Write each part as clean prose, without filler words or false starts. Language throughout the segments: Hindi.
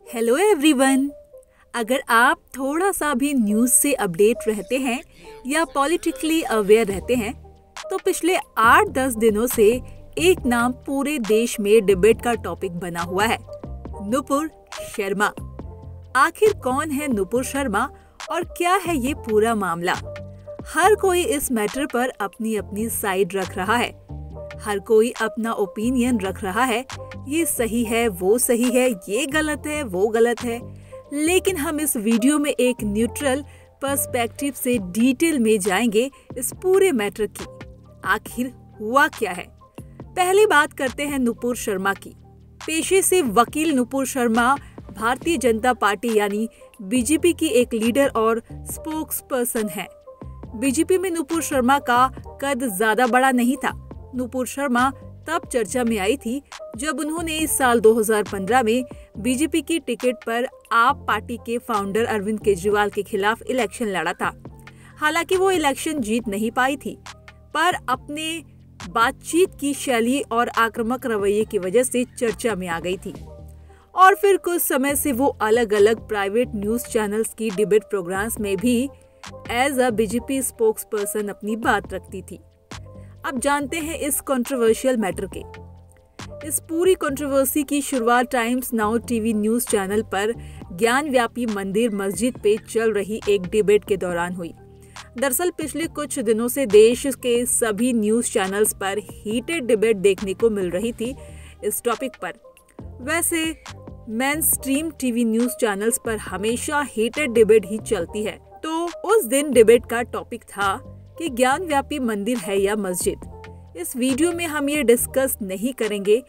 Hello everyone. अगर आप थोड़ा सा भी न्यूज़ से अपडेट रहते हैं या पॉलिटिकली अवेयर रहते हैं तो पिछले 8-10 दिनों से एक नाम पूरे देश में डिबेट का टॉपिक बना हुआ है, नुपुर शर्मा। आखिर कौन है नुपुर शर्मा और क्या है ये पूरा मामला? हर कोई इस मैटर पर अपनी अपनी साइड रख रहा है, हर कोई अपना ओपिनियन रख रहा है। ये सही है, वो सही है, ये गलत है, वो गलत है। लेकिन हम इस वीडियो में एक न्यूट्रल पर्सपेक्टिव से डिटेल में जाएंगे इस पूरे मैटर की। आखिर हुआ क्या है? पहली बात करते हैं नुपुर शर्मा की। पेशे से वकील नुपुर शर्मा भारतीय जनता पार्टी यानी बीजेपी की एक लीडर और स्पोक्स पर्सन है। बीजेपी में नुपुर शर्मा का कद ज्यादा बड़ा नहीं था। नुपुर शर्मा तब चर्चा में आई थी जब उन्होंने इस साल 2015 में बीजेपी की टिकट पर आप पार्टी के फाउंडर अरविंद केजरीवाल के खिलाफ इलेक्शन लड़ा था। हालांकि वो इलेक्शन जीत नहीं पाई थी, पर अपने बातचीत की शैली और आक्रामक रवैये की वजह से चर्चा में आ गई थी। और फिर कुछ समय से वो अलग अलग प्राइवेट न्यूज चैनल्स की डिबेट प्रोग्राम्स में भी as a BJP spokesperson अपनी बात रखती थी। अब जानते हैं इस कंट्रोवर्शियल मैटर के। इस पूरी कंट्रोवर्सी की शुरुआत times now TV news channel पर ज्ञानव्यापी मंदिर मस्जिद पे चल रही एक डिबेट के दौरान हुई। दरअसल पिछले कुछ दिनों से देश के सभी न्यूज चैनल्स पर हीटेड डिबेट देखने को मिल रही थी इस टॉपिक पर। वैसे main stream TV news channels पर हमेशा हीटेड डिबेट ही चलती है, तो उस दिन डिबेट का टॉपिक था कि ज्ञानव्यापी मंदिर है या मस्जिद। इस वीडियो में हम ये डिस्कस नहीं करेंगे,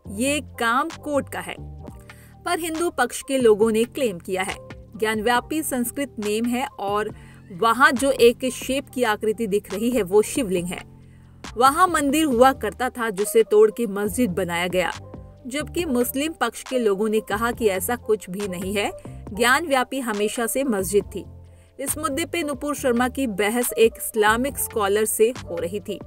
ये काम कोर्ट का है। पर हिंदू पक्ष के लोगों ने क्लेम किया है ज्ञानव्यापी संस्कृत नेम है और वहाँ जो एक शेप की आकृति दिख रही है वो शिवलिंग है। वहाँ मंदिर हुआ करता था जिसे तोड़ के मस्जिद बनाया गया। जबकि मुस्लिम पक्ष के लोगों ने कहा कि ऐसा कुछ भी नहीं है, ज्ञानव्यापी हमेशा से मस्जिद थी। इस मुद्दे पे नुपुर शर्मा की बहस एक इस्लामिक स्कॉलर से हो रही थी।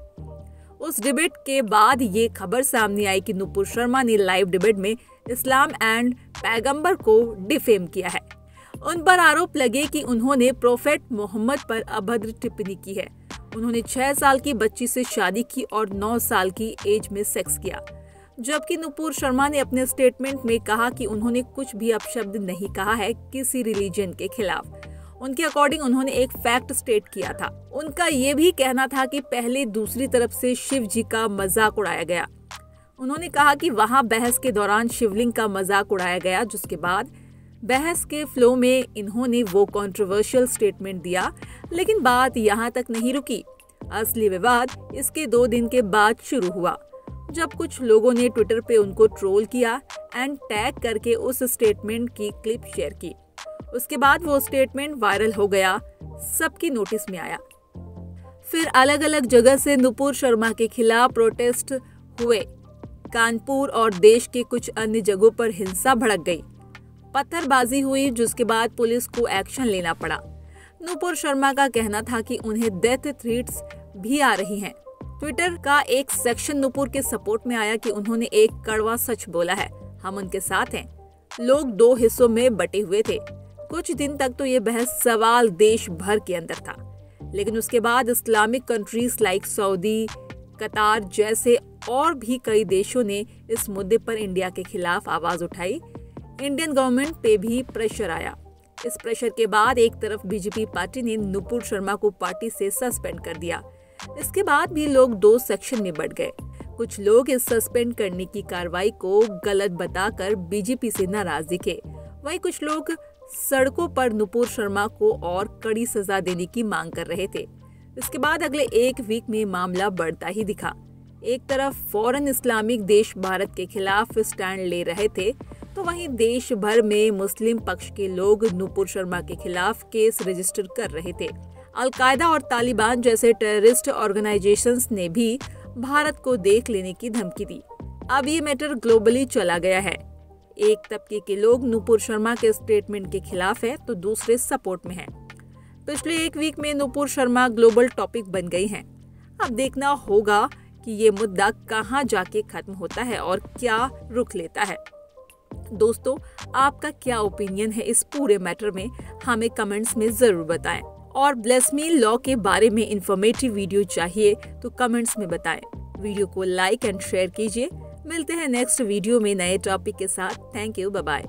उस डिबेट के बाद ये खबर सामने आई कि नुपुर शर्मा ने लाइव डिबेट में इस्लाम एंड पैगंबर को डिफेम किया है। उन पर आरोप लगे कि उन्होंने प्रोफेट मोहम्मद पर अभद्र टिप्पणी की है। उन्होंने 6 साल की बच्ची से शादी की और 9 साल की एज में सेक्स किया। जबकि नुपुर शर्मा ने अपने स्टेटमेंट में कहा कि उन्होंने कुछ भी अपशब्द नहीं कहा है किसी रिलीजन के खिलाफ। उनके अकॉर्डिंग उन्होंने एक फैक्ट स्टेट किया था। उनका ये भी कहना था कि पहले दूसरी तरफ से शिव जी का मजाक उड़ाया गया। उन्होंने कहा कि वहां बहस के दौरान शिवलिंग का मजाक उड़ाया गया, जिसके बाद बहस के फ्लो में इन्होंने वो कंट्रोवर्शियल स्टेटमेंट दिया। लेकिन बात यहाँ तक नहीं रुकी। असली विवाद इसके 2 दिन के बाद शुरू हुआ, जब कुछ लोगों ने ट्विटर पे उनको ट्रोल किया एंड टैग करके उस स्टेटमेंट की क्लिप शेयर की। उसके बाद वो स्टेटमेंट वायरल हो गया, सबकी नोटिस में आया। फिर अलग अलग जगह से नुपुर शर्मा के खिलाफ प्रोटेस्ट हुए। कानपुर और देश के कुछ अन्य जगहों पर हिंसा भड़क गई, पत्थरबाजी हुई, जिसके बाद पुलिस को एक्शन लेना पड़ा। नुपुर शर्मा का कहना था कि उन्हें डेथ थ्रेट्स भी आ रही हैं। ट्विटर का एक सेक्शन नुपुर के सपोर्ट में आया कि उन्होंने एक कड़वा सच बोला है, हम उनके साथ हैं। लोग 2 हिस्सों में बटे हुए थे। कुछ दिन तक तो ये बहस सवाल देश भर के अंदर था, लेकिन उसके बाद इस्लामिक कंट्रीज लाइक सऊदी, कतार जैसे और भी कई देशों ने इस मुद्दे पर इंडिया के खिलाफ आवाज उठाई। इंडियन गवर्नमेंट पे भी प्रेशर आया। इस प्रेशर के बाद एक तरफ बीजेपी पार्टी ने नुपुर शर्मा को पार्टी से सस्पेंड कर दिया। इसके बाद भी लोग 2 सेक्शन में बढ़ गए। कुछ लोग इस सस्पेंड करने की कार्रवाई को गलत बताकर बीजेपी से नाराज दिखे। वहीं कुछ लोग सड़कों पर नुपुर शर्मा को और कड़ी सजा देने की मांग कर रहे थे। इसके बाद अगले 1 वीक में मामला बढ़ता ही दिखा। एक तरफ फॉरेन इस्लामिक देश भारत के खिलाफ स्टैंड ले रहे थे, तो वहीं देश भर में मुस्लिम पक्ष के लोग नुपुर शर्मा के खिलाफ केस रजिस्टर कर रहे थे। अलकायदा और तालिबान जैसे टेररिस्ट ऑर्गेनाइजेशंस ने भी भारत को देख लेने की धमकी दी। अब ये मैटर ग्लोबली चला गया है। एक तबके के लोग नुपुर शर्मा के स्टेटमेंट के खिलाफ है तो दूसरे सपोर्ट में हैं। पिछले 1 वीक में नुपुर शर्मा ग्लोबल टॉपिक बन गई हैं। अब देखना होगा कि ये मुद्दा कहां जाके खत्म होता है और क्या रुख लेता है। दोस्तों, आपका क्या ओपिनियन है इस पूरे मैटर में, हमें कमेंट्स में जरूर बताएं। और ब्लेसमी लॉ के बारे में इंफॉर्मेटिव वीडियो चाहिए तो कमेंट्स में बताएं। वीडियो को लाइक एंड शेयर कीजिए। मिलते हैं नेक्स्ट वीडियो में नए टॉपिक के साथ। Thank you, bye bye.